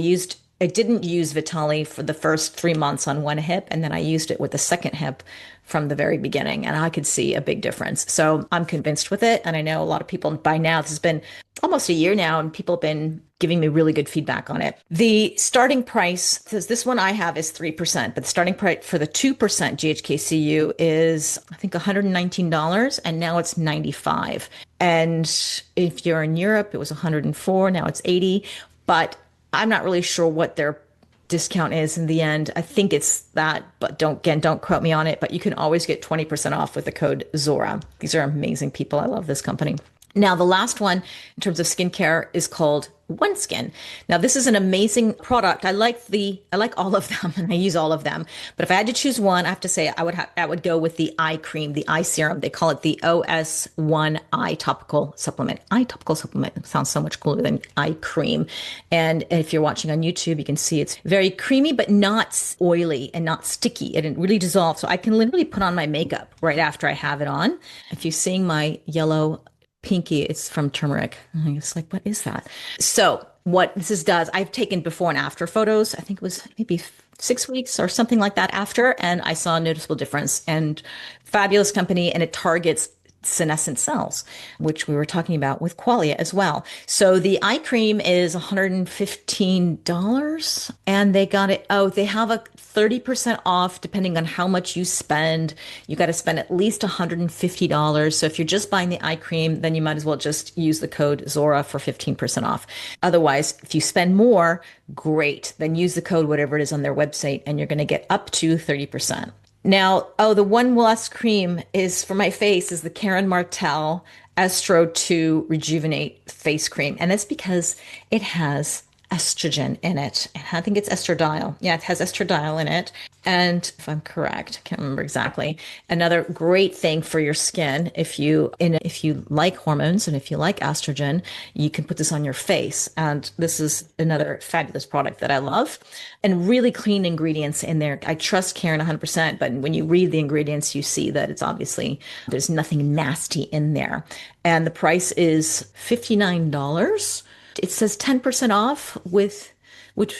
didn't use Vitali for the first 3 months on one hip, and then I used it with the second hip from the very beginning, and I could see a big difference. So I'm convinced with it, and I know a lot of people by now, this has been almost a year now, and people have been giving me really good feedback on it. The starting price, says this one I have is 3%, but the starting price for the 2% GHKCU is, I think, $119, and now it's $95. And if you're in Europe, it was $104, now it's $80, but I'm not really sure what their discount is in the end. I think it's that, but don't quote me on it, but you can always get 20% off with the code Zora. These are amazing people. I love this company. Now, the last one in terms of skincare is called One Skin. Now, this is an amazing product. I like all of them and I use all of them. But if I had to choose one, I have to say I would go with the eye cream, the eye serum. They call it the OS1 eye topical supplement. Eye topical supplement sounds so much cooler than eye cream. And if you're watching on YouTube, you can see it's very creamy, but not oily and not sticky. It didn't really dissolve. So I can literally put on my makeup right after I have it on. If you're seeing my yellow pinky, it's from turmeric. And I was like, what is that? So what this is does, I've taken before and after photos. I think it was maybe 6 weeks or something like that after, and I saw a noticeable difference. And fabulous company, and it targets senescent cells, which we were talking about with Qualia as well. So the eye cream is $115 and they got it. Oh, they have a 30% off depending on how much you spend. You got to spend at least $150. So if you're just buying the eye cream, then you might as well just use the code Zora for 15% off. Otherwise, if you spend more, great. Then use the code, whatever it is on their website, and you're going to get up to 30%. Now, oh, the one last cream is for my face is the Karen Martell Estro 2 Rejuvenate Face Cream. And that's because it has estrogen in it. And I think it's estradiol. Yeah, it has estradiol in it. And if I'm correct, I can't remember exactly. Another great thing for your skin, if you like hormones and if you like estrogen, you can put this on your face. And this is another fabulous product that I love. And really clean ingredients in there. I trust Karen 100%, but when you read the ingredients, you see that it's obviously there's nothing nasty in there. And the price is $59. It says 10% off which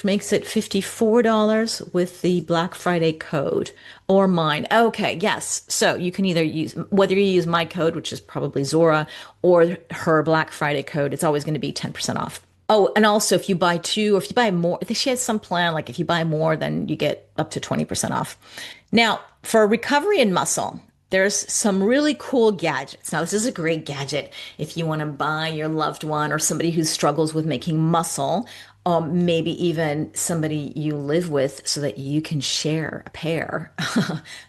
makes it $54 with the Black Friday code or mine. Okay, yes. So you can either whether you use my code, which is probably Zora, or her Black Friday code, it's always going to be 10% off. Oh, and also if you buy two or if you buy more, I think she has some plan, like if you buy more, then you get up to 20% off. Now, for recovery and muscle, there's some really cool gadgets. Now, this is a great gadget if you want to buy your loved one or somebody who struggles with making muscle, maybe even somebody you live with so that you can share a pair.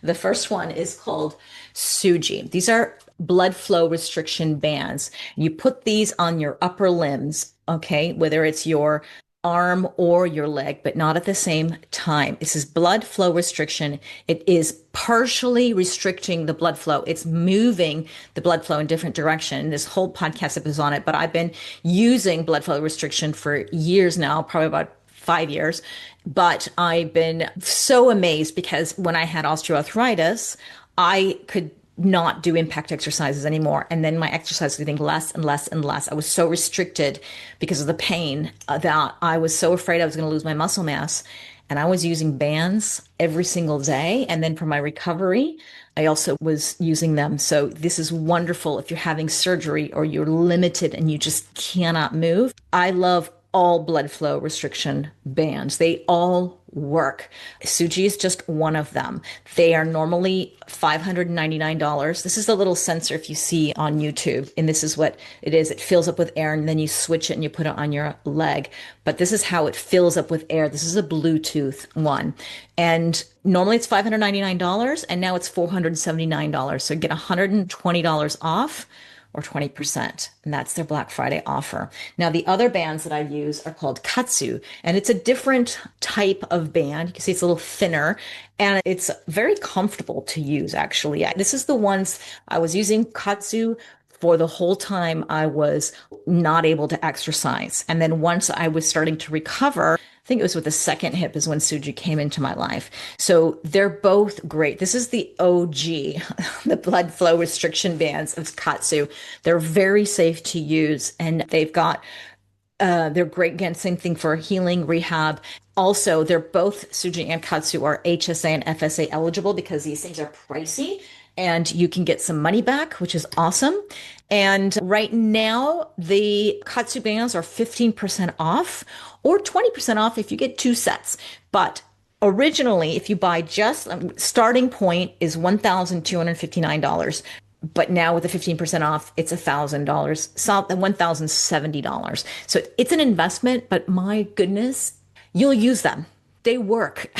The first one is called Suji. These are blood flow restriction bands. You put these on your upper limbs, okay, whether it's your arm or your leg, but not at the same time. This is blood flow restriction. It is partially restricting the blood flow. It's moving the blood flow in different direction. This whole podcast episode is on it, but I've been using blood flow restriction for years now, probably about 5 years. But I've been so amazed because when I had osteoarthritis, I could not do impact exercises anymore. And then my exercise was getting less and less and less. I was so restricted because of the pain that I was so afraid I was going to lose my muscle mass. And I was using bands every single day. And then for my recovery, I also was using them. So this is wonderful if you're having surgery or you're limited and you just cannot move. I love all blood flow restriction bands. They all work. Suji is just one of them. They are normally $599. This is the little sensor if you see on YouTube, and this is what it is. It fills up with air and then you switch it and you put it on your leg. But this is how it fills up with air. This is a Bluetooth one. And normally it's $599 and now it's $479. So get $120 off or 20%. And that's their Black Friday offer. Now, the other bands that I use are called Katsu, and it's a different type of band. You can see it's a little thinner and it's very comfortable to use, actually. This is the ones I was using Katsu for the whole time I was not able to exercise. And then once I was starting to recover, I think it was with the second hip is when Suji came into my life. So they're both great. This is the OG, the blood flow restriction bands of Katsu. They're very safe to use and they're great. Again, same thing for healing, rehab. Also, they're both Suji and Katsu are HSA and FSA eligible because these things are pricey and you can get some money back, which is awesome. And right now, the Katsu bands are 15% off or 20% off if you get two sets. But originally, if you buy just starting point is $1,259. But now with the 15% off, it's $1,000, so $1,070. So it's an investment, but my goodness, you'll use them. They work.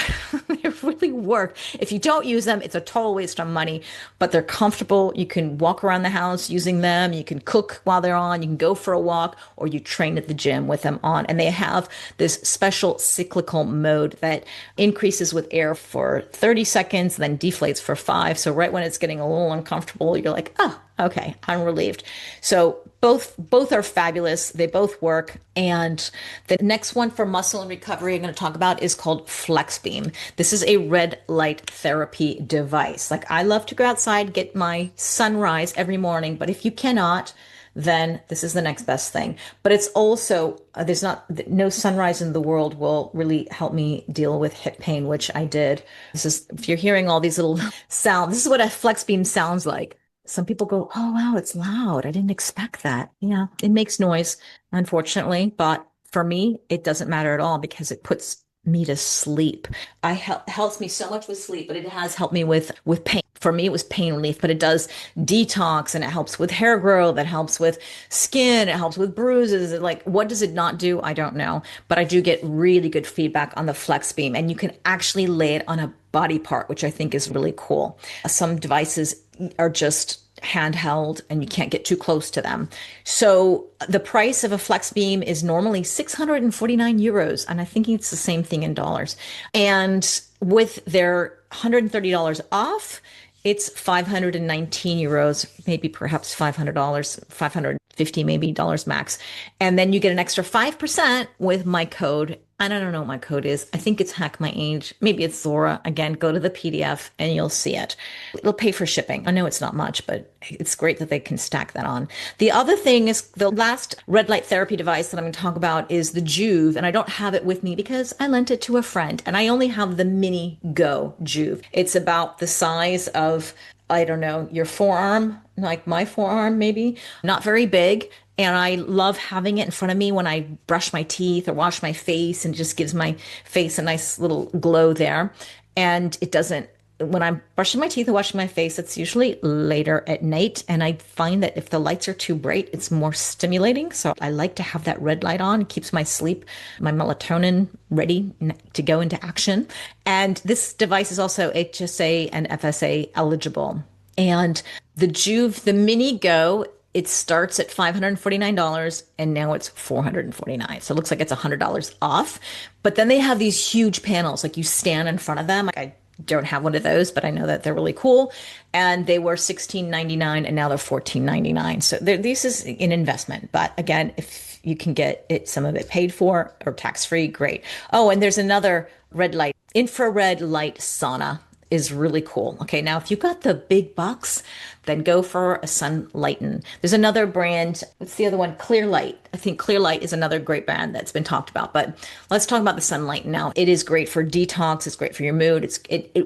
They really work. If you don't use them, it's a total waste of money, but they're comfortable. You can walk around the house using them. You can cook while they're on. You can go for a walk, or you train at the gym with them on. And they have this special cyclical mode that increases with air for 30 seconds, then deflates for 5. So right when it's getting a little uncomfortable, you're like, oh, okay, I'm relieved. So both are fabulous. They both work. And the next one for muscle and recovery I'm going to talk about is called FlexBeam. This is a red light therapy device. Like, I love to go outside, get my sunrise every morning, but if you cannot, then this is the next best thing. But it's also, there's not, no sunrise in the world will really help me deal with hip pain, which I did. This is, if you're hearing all these little sounds, this is what a FlexBeam sounds like. Some people go, oh, wow, it's loud. I didn't expect that. Yeah, it makes noise, unfortunately. But for me, it doesn't matter at all because it puts me to sleep. Helps me so much with sleep, but it has helped me with pain. For me, it was pain relief, but it does detox, and it helps with hair growth. It helps with skin. It helps with bruises. Like, what does it not do? I don't know, but I do get really good feedback on the FlexBeam, and you can actually lay it on a body part, which I think is really cool. Some devices are just handheld and you can't get too close to them. So the price of a FlexBeam is normally 649 euros. And I think it's the same thing in dollars. And with their $130 off, it's 519 euros, maybe perhaps $500, 550 maybe dollars max. And then you get an extra 5% with my code. And I don't know what my code is. I think it's Hack My Age. Maybe it's Zora. Again, go to the PDF and you'll see it. It'll pay for shipping. I know it's not much, but it's great that they can stack that on. The other thing is, the last red light therapy device that I'm going to talk about is the Juve. And I don't have it with me because I lent it to a friend. And I only have the Mini Go Juve. It's about the size of, I don't know, your forearm, like my forearm, maybe. Not very big. And I love having it in front of me when I brush my teeth or wash my face, and it just gives my face a nice little glow there. And it doesn't, when I'm brushing my teeth or washing my face, it's usually later at night. And I find that if the lights are too bright, it's more stimulating. So I like to have that red light on. It keeps my sleep, my melatonin ready to go into action. And this device is also HSA and FSA eligible. And the Juve, the Mini Go, it starts at $549 and now it's $449. So it looks like it's $100 off. But then they have these huge panels, like you stand in front of them. Like, I don't have one of those, but I know that they're really cool. And they were $16.99 and now they're $14.99. So this is an investment. But again, if you can get it, some of it paid for or tax-free, great. Oh, and there's another red light, infrared light sauna is really cool. Okay, now if you've got the big bucks, then go for a Sunlighten. There's another brand. What's the other one? Clearlight. I think Clearlight is another great brand that's been talked about. But let's talk about the Sunlighten now. It is great for detox. It's great for your mood.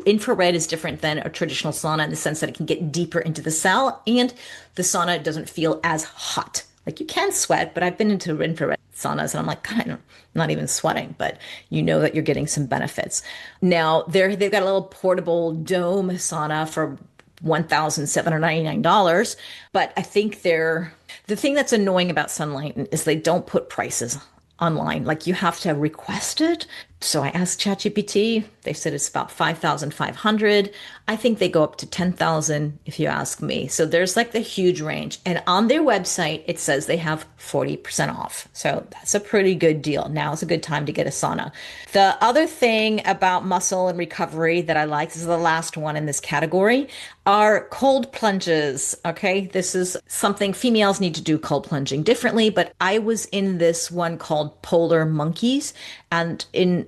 Infrared is different than a traditional sauna in the sense that it can get deeper into the cell, and the sauna doesn't feel as hot. Like, you can sweat, but I've been into infrared saunas and I'm like, God, I'm not even sweating, but you know that you're getting some benefits. Now, they've got a little portable dome sauna for $1,799. But I think the thing that's annoying about Sunlight is they don't put prices online. Like, you have to request it. So I asked ChatGPT. They said it's about 5,500. I think they go up to 10,000 if you ask me. So there's like the huge range. And on their website, it says they have 40% off. So that's a pretty good deal. Now is a good time to get a sauna. The other thing about muscle and recovery that I like, this is the last one in this category, are cold plunges. Okay. This is something females need to do, cold plunging differently, but I was in this one called Polar Monkeys, and in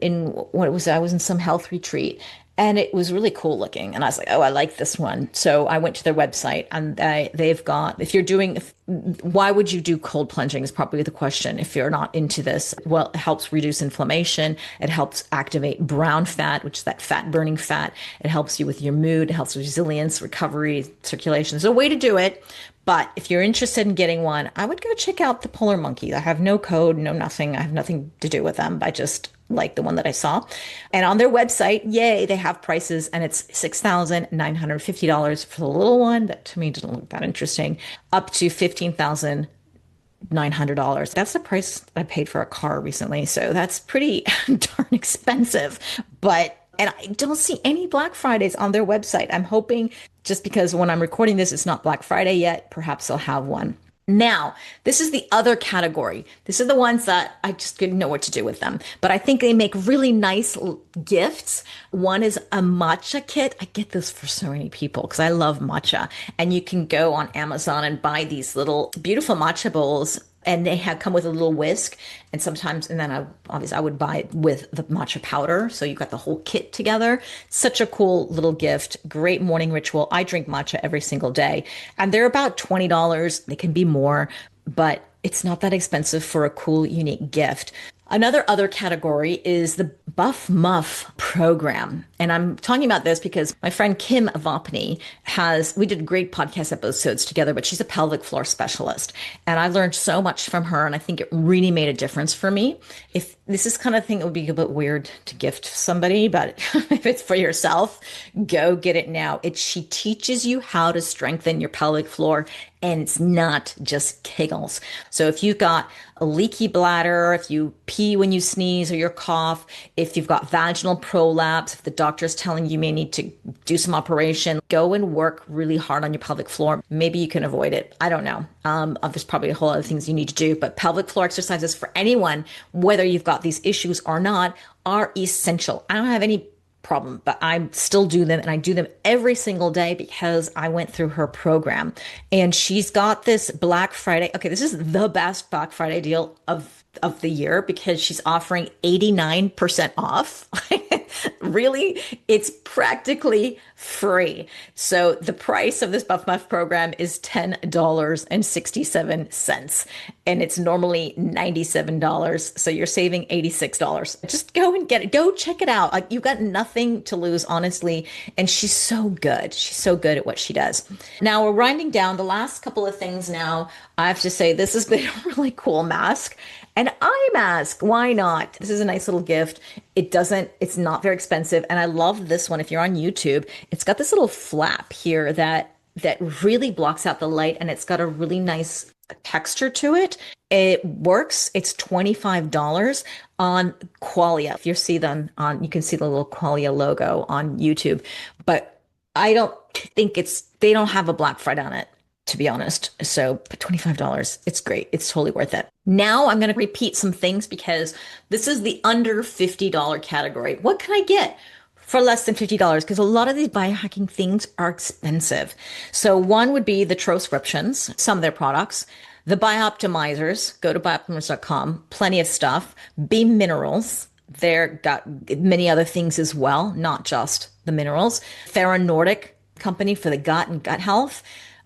what it was, I was in some health retreat, and it was really cool looking. And I was like, oh, I like this one. So I went to their website, and they've got, why would you do cold plunging is probably the question if you're not into this. Well, it helps reduce inflammation. It helps activate brown fat, which is that fat burning fat. It helps you with your mood. It helps with resilience, recovery, circulation. There's a way to do it. But if you're interested in getting one, I would go check out the Polar Monkey. I have no code, no nothing. I have nothing to do with them. I just like the one that I saw. And on their website, yay, they have prices, and it's $6,950 for the little one. That to me didn't look that interesting. Up to $15,900. That's the price I paid for a car recently. So that's pretty darn expensive. But And I don't see any Black Fridays on their website. I'm hoping just because when I'm recording this, it's not Black Friday yet, perhaps they'll have one. Now, this is the other category. This is the ones that I just didn't know what to do with them. But I think they make really nice gifts. One is a matcha kit. I get this for so many people because I love matcha. And you can go on Amazon and buy these little beautiful matcha bowls, and they have come with a little whisk, and sometimes, and then I would buy it with the matcha powder, so you got the whole kit together. Such a cool little gift, great morning ritual. I drink matcha every single day, and they're about $20. They can be more, but it's not that expensive for a cool, unique gift. Another other category is the Buff Muff program. And I'm talking about this because my friend Kim Vopni we did great podcast episodes together, but she's a pelvic floor specialist. And I learned so much from her. And I think it really made a difference for me. If this is kind of thing, it would be a bit weird to gift somebody, but if it's for yourself, go get it now. She teaches you how to strengthen your pelvic floor, and it's not just Kegels. So if you've got a leaky bladder, if you pee when you sneeze or you cough, if you've got vaginal prolapse, if the doctor's telling you may need to do some operation, go and work really hard on your pelvic floor. Maybe you can avoid it. I don't know. There's probably a whole other things you need to do, but pelvic floor exercises for anyone, whether you've got these issues or not, are essential. I don't have any problem, but I still do them, and I do them every single day because I went through her program. And she's got this Black Friday. Okay, this is the best Black Friday deal of the year because she's offering 89% off. Really, it's practically free. So the price of this Buff Muff program is $10.67, and it's normally $97. So you're saving $86. Just go and get it. Go check it out. Like, you've got nothing to lose, honestly. And she's so good. She's so good at what she does. Now we're winding down the last couple of things now. I have to say, this has been a really cool mask. An eye mask, why not? This is a nice little gift. It's not very expensive. And I love this one. If you're on YouTube, it's got this little flap here that really blocks out the light, and it's got a really nice texture to it. It works. It's $25 on Qualia. If you see them you can see the little Qualia logo on YouTube, but I don't think they don't have a Black Friday on it, to be honest. So, but $25, it's great. It's totally worth it. Now I'm going to repeat some things because this is the under $50 category. What can I get for less than $50? Because a lot of these biohacking things are expensive. So one would be the Troscriptions, some of their products. The Bioptimizers, go to bioptimizers.com, plenty of stuff. Beam Minerals, they've got many other things as well, not just the minerals. Thera Nordic company for the gut and gut health.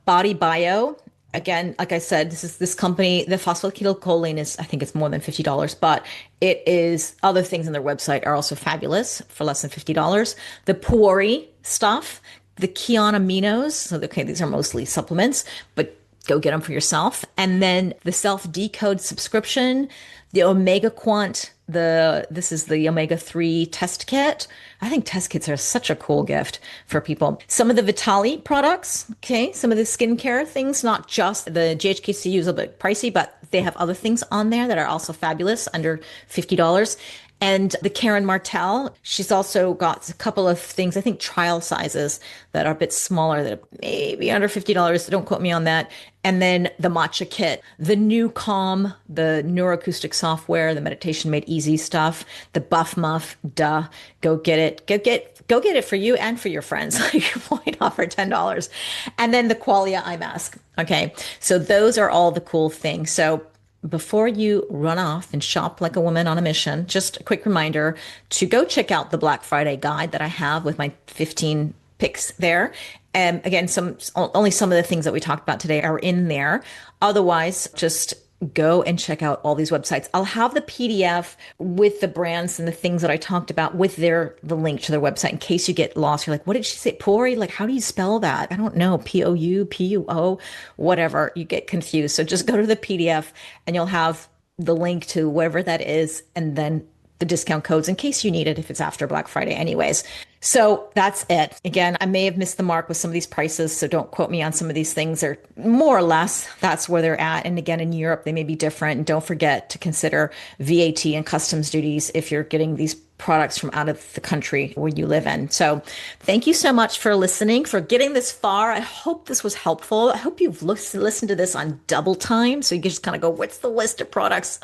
Body Bio, again, like I said, this company, the phosphatidylcholine is, I think it's more than $50, but it is, other things on their website are also fabulous for less than $50. The Puri stuff, the Keon Aminos, so okay, these are mostly supplements, but go get them for yourself. And then the Self Decode subscription, the Omega Quant, this is the omega-3 test kit. I think test kits are such a cool gift for people. Some of the Vitali products, okay, some of the skincare things, not just the GHKCU is a bit pricey, but they have other things on there that are also fabulous, under $50. And the Karen Martell, she's also got a couple of things, I think trial sizes that are a bit smaller, that are maybe under $50. So don't quote me on that. And then the matcha kit, the new Calm, the neuroacoustic software, the meditation made easy stuff, the Buff Muff, go get it. Go get it for you and for your friends. Like, why not for $10? And then the Qualia eye mask. Okay. So those are all the cool things. So before you run off and shop like a woman on a mission, just a quick reminder to go check out the Black Friday guide that I have with my 15 picks there. And again, only some of the things that we talked about today are in there. Otherwise, just go and check out all these websites. I'll have the PDF with the brands and the things that I talked about with the link to their website in case you get lost. You're like, what did she say? Puri? Like, how do you spell that? I don't know. Pou, Puo, whatever. You get confused. So just go to the PDF and you'll have the link to wherever that is, and then the discount codes in case you need it if it's after Black Friday anyways. So that's it. Again, I may have missed the mark with some of these prices, so don't quote me on some of these things. They're more or less, that's where they're at. And again, in Europe, they may be different. And don't forget to consider VAT and customs duties if you're getting these products from out of the country where you live in. So thank you so much for listening, for getting this far. I hope this was helpful. I hope you've listened to this on double time. So you can just kind of go, what's the list of products?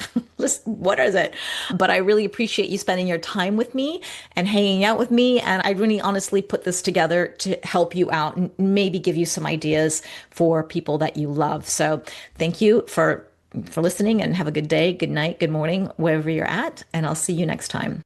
What is it? But I really appreciate you spending your time with me and hanging out with me. And I really honestly put this together to help you out and maybe give you some ideas for people that you love. So thank you for listening and have a good day, good night, good morning, wherever you're at. And I'll see you next time.